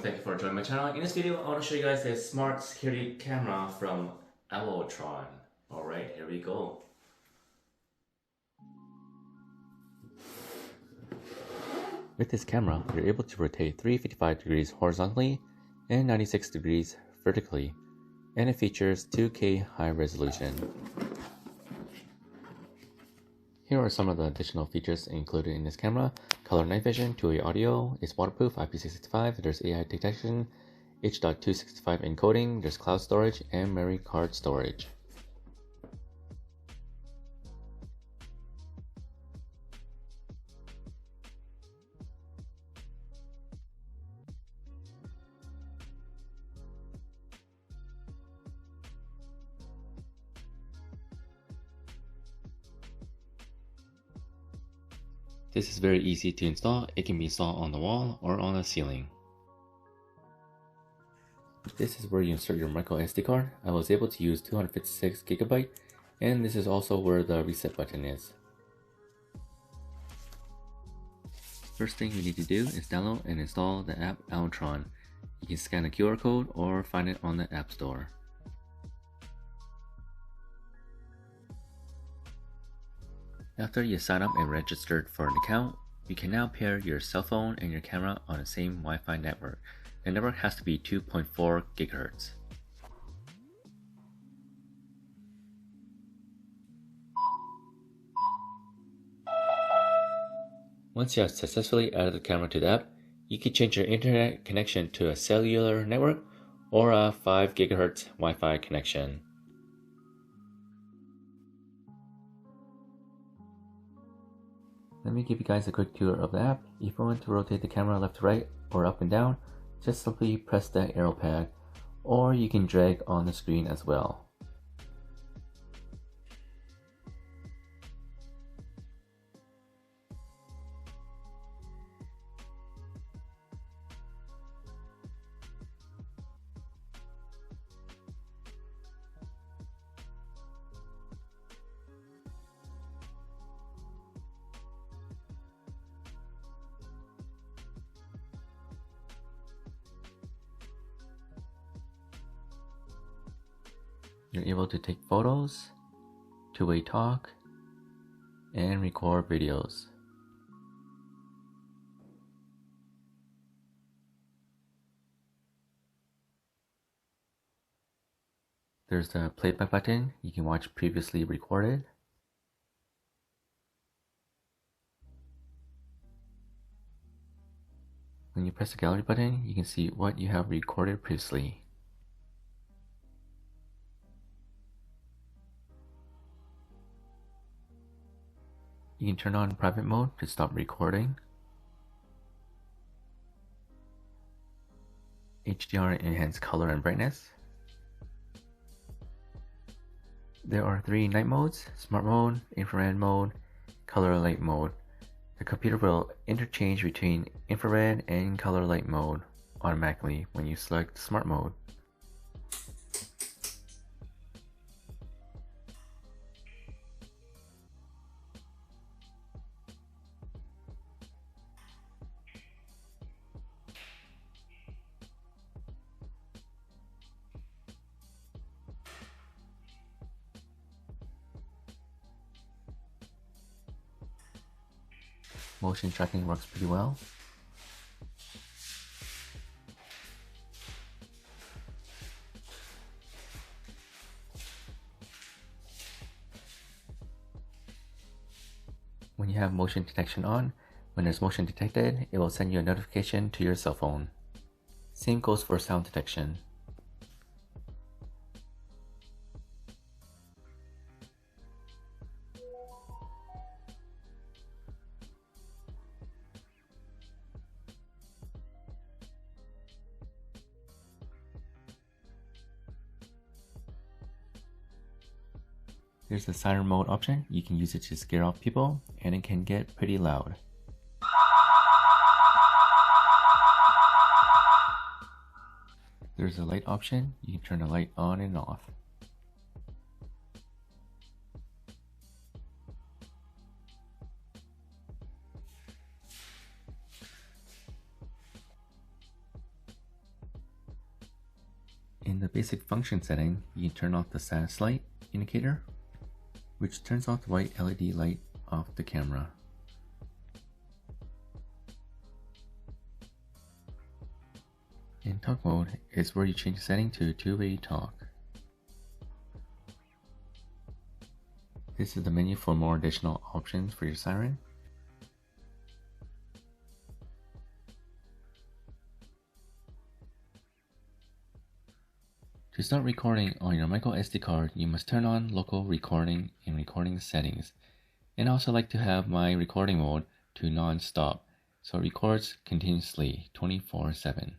thank you for joining my channel. In this video, I want to show you guys a smart security camera from Owltron. Alright, here we go. With this camera, you're able to rotate 355 degrees horizontally and 96 degrees vertically, and it features 2K high resolution. Here are some of the additional features included in this camera. Color night vision, two-way audio, it's waterproof, IP65, there's AI detection, H.265 encoding, there's cloud storage, and memory card storage. This is very easy to install. It can be installed on the wall or on the ceiling. This is where you insert your micro SD card. I was able to use 256 GB, and this is also where the reset button is. First thing you need to do is download and install the app Owltron. You can scan the QR code or find it on the App Store. After you sign up and registered for an account, you can now pair your cell phone and your camera on the same Wi-Fi network. The network has to be 2.4 GHz. Once you have successfully added the camera to the app, you can change your internet connection to a cellular network or a 5 GHz Wi-Fi connection. Let me give you guys a quick tour of the app. If you want to rotate the camera left to right or up and down, just simply press the arrow pad, or you can drag on the screen as well. You're able to take photos, two-way talk, and record videos. There's the playback button. You can watch previously recorded. When you press the gallery button, you can see what you have recorded previously. You can turn on private mode to stop recording. HDR enhance color and brightness. There are 3 night modes: smart mode, infrared mode, color light mode. The computer will interchange between infrared and color light mode automatically when you select smart mode. Motion tracking works pretty well. When you have motion detection on, when there's motion detected, it will send you a notification to your cell phone. Same goes for sound detection. There's the siren mode option. You can use it to scare off people, and it can get pretty loud. There's a light option. You can turn the light on and off. basic function setting, you can turn off the status light indicator, which turns off the white LED light off the camera. In talk mode is where you change the setting to two-way talk. This is the menu for more additional options for your Siren. To start recording on your micro SD card, you must turn on local recording in recording settings. And I also like to have my recording mode to non-stop, so it records continuously 24/7.